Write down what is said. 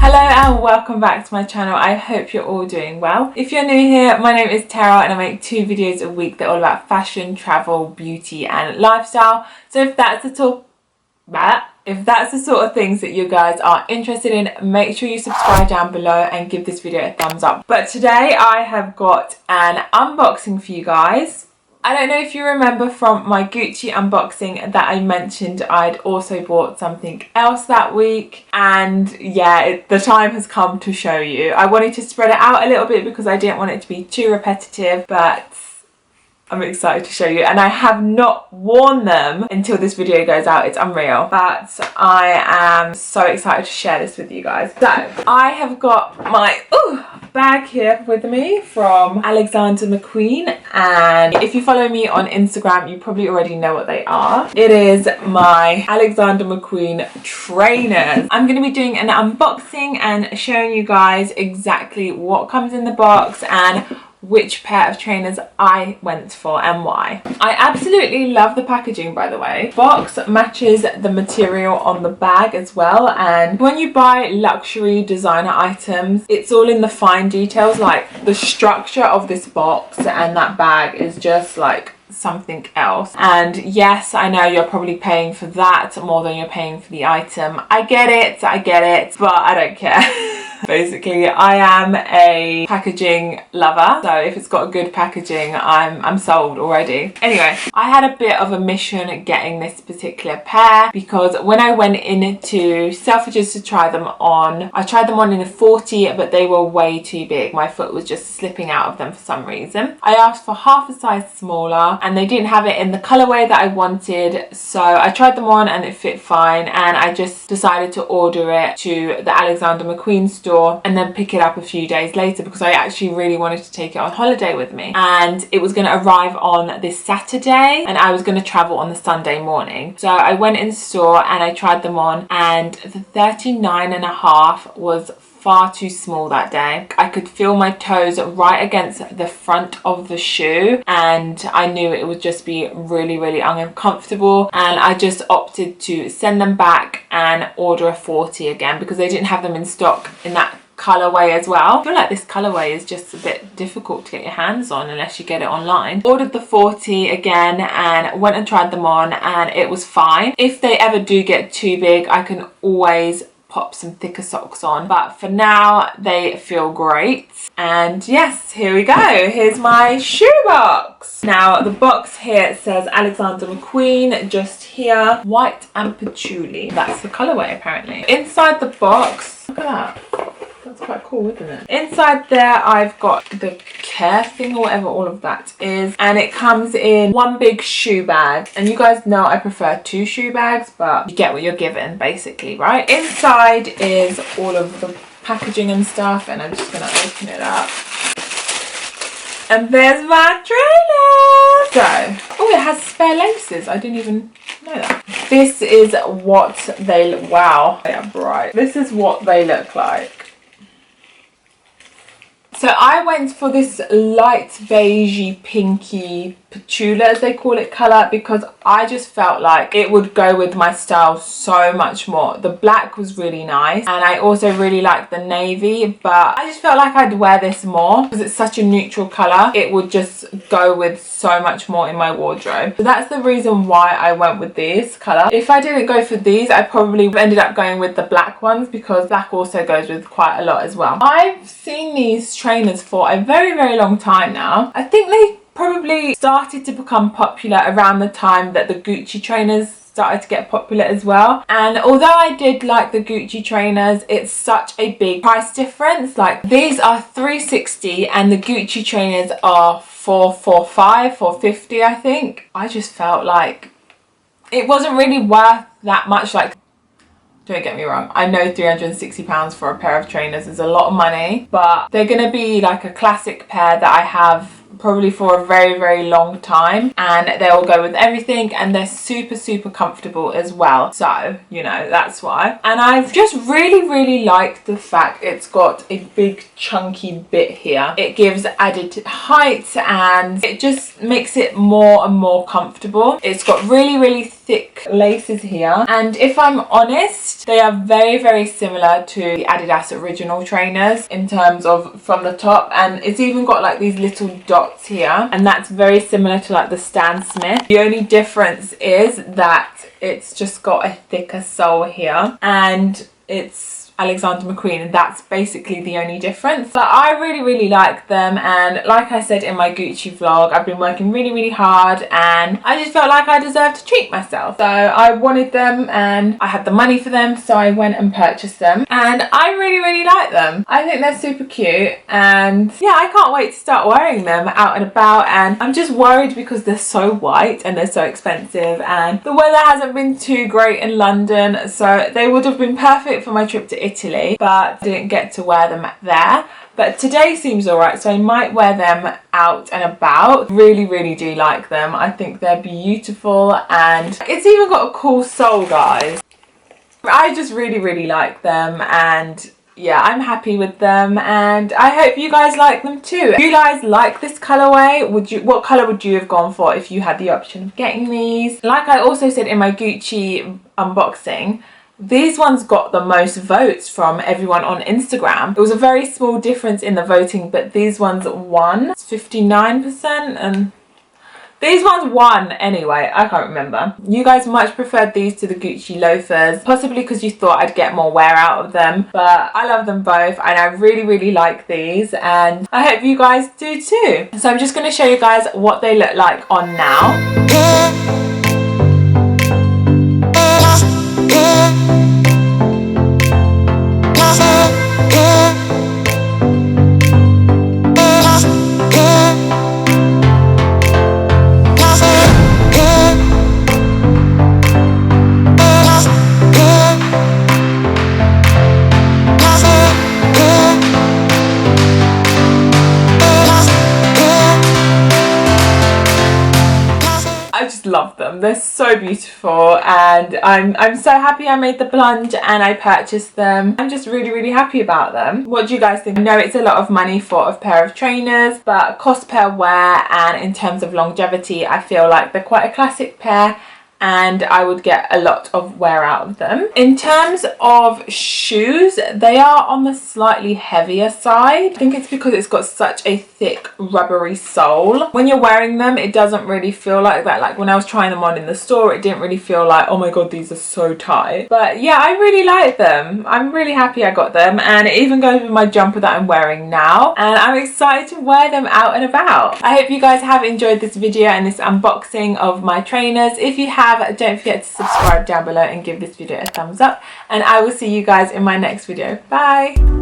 Hello and welcome back to my channel. I hope you're all doing well. If you're new here, my name is Teral and I make 2 videos a week that are all about fashion, travel, beauty and lifestyle. So if that's the sort of things that you guys are interested in, make sure you subscribe down below and give this video a thumbs up. But today I have got an unboxing for you guys. I don't know if you remember from my Gucci unboxing that I mentioned I'd also bought something else that week, and yeah, the time has come to show you. I wanted to spread it out a little bit because I didn't want it to be too repetitive, but I'm excited to show you, and I have not worn them until this video goes out. It's unreal, but I am so excited to share this with you guys. So I have got my bag here with me from Alexander McQueen, and if you follow me on Instagram you probably already know what they are. It is my Alexander McQueen trainers. I'm going to be doing an unboxing and showing you guys exactly what comes in the box and which pair of trainers I went for and why. I absolutely love the packaging, by the way. Box matches the material on the bag as well, and when you buy luxury designer items, it's all in the fine details. Like the structure of this box and that bag is just like something else. And yes, I know you're probably paying for that more than you're paying for the item. I get it, but I don't care. Basically, I am a packaging lover, so if it's got good packaging, I'm sold already. Anyway, I had a bit of a mission getting this particular pair because when I went into Selfridges to try them on, I tried them on in a 40, but they were way too big. My foot was just slipping out of them for some reason. I asked for half a size smaller and they didn't have it in the colorway that I wanted, so I tried them on and it fit fine, and I just decided to order it to the Alexander McQueen store and then pick it up a few days later because I actually really wanted to take it on holiday with me, and it was going to arrive on this Saturday and I was going to travel on the Sunday morning. So I went in store and I tried them on, and the 39.5 was far too small that day. I could feel my toes right against the front of the shoe and I knew it would just be really uncomfortable, and I just opted to send them back and order a 40 again because they didn't have them in stock in that colorway as well. I feel like this colorway is just a bit difficult to get your hands on unless you get it online. Ordered the 40 again and went and tried them on, and it was fine. If they ever do get too big, I can always pop some thicker socks on, but for now they feel great. And yes, here we go. Here's my shoebox. Now the box here says Alexander McQueen just here, white and patchouli. That's the colorway apparently. Inside the box, look at that. That's quite cool, isn't it? Inside there I've got the care thing or whatever all of that is, and it comes in one big shoe bag, and you guys know I prefer 2 shoe bags, but you get what you're given basically, right? Inside is all of the packaging and stuff, and I'm just gonna open it up. And there's my trainer! So, oh, it has spare laces. I didn't even know that. This is what they look, wow, they are bright. This is what they look like. So I went for this light beigey pinky patchouli as they call it colour because I just felt like it would go with my style so much more. The black was really nice and I also really like the navy, but I just felt like I'd wear this more because it's such a neutral colour. It would just go with so much more in my wardrobe. So that's the reason why I went with this colour. If I didn't go for these, I probably ended up going with the black ones because black also goes with quite a lot as well. I've seen these trainers for a very long time now. I think they probably started to become popular around the time that the Gucci trainers started to get popular as well, and although I did like the Gucci trainers, it's such a big price difference. Like these are $360 and the Gucci trainers are $445, $450 I think. I just felt like it wasn't really worth that much. Like, don't get me wrong, I know £360 for a pair of trainers is a lot of money, but they're gonna be like a classic pair that I have probably for a very long time, and they will go with everything, and they're super comfortable as well, so you know, that's why. And I've just really liked the fact it's got a big chunky bit here. It gives added height and it just makes it more and more comfortable. It's got really thick laces here, and if I'm honest, they are very similar to the Adidas original trainers in terms of from the top, and it's even got like these little dots here, and that's very similar to like the Stan Smith. The only difference is that it's just got a thicker sole here, and it's Alexander McQueen, and that's basically the only difference. But I really like them, and like I said in my Gucci vlog, I've been working really hard, and I just felt like I deserved to treat myself. So I wanted them and I had the money for them, so I went and purchased them, and I really like them. I think they're super cute, and yeah, I can't wait to start wearing them out and about. And I'm just worried because they're so white and they're so expensive, and the weather hasn't been too great in London, so they would have been perfect for my trip to Italy, but I didn't get to wear them there. But today seems alright, so I might wear them out and about. Really do like them. I think they're beautiful, and it's even got a cool sole, guys. I just really like them, and yeah, I'm happy with them, and I hope you guys like them too. If you guys like this colorway, what color would you have gone for if you had the option of getting these? Like I also said in my Gucci unboxing, these ones got the most votes from everyone on Instagram. It was a very small difference in the voting, but these ones won. It's 59%, and these ones won anyway. I can't remember. You guys much preferred these to the Gucci loafers, possibly because you thought I'd get more wear out of them, but I love them both, and I really like these, and I hope you guys do too. So I'm just going to show you guys what they look like on now. Love them. They're so beautiful, and I'm so happy I made the plunge and I purchased them. I'm just really happy about them. What do you guys think? I know it's a lot of money for a pair of trainers, but cost per wear and in terms of longevity, I feel like they're quite a classic pair, and I would get a lot of wear out of them. In terms of shoes, they are on the slightly heavier side. I think it's because it's got such a thick rubbery sole. When you're wearing them, it doesn't really feel like that. Like when I was trying them on in the store, it didn't really feel like, oh my god, these are so tight. But yeah, I really like them. I'm really happy I got them, and it even goes with my jumper that I'm wearing now, and I'm excited to wear them out and about. I hope you guys have enjoyed this video and this unboxing of my trainers. If you have, don't forget to subscribe down below and give this video a thumbs up, and I will see you guys in my next video. Bye.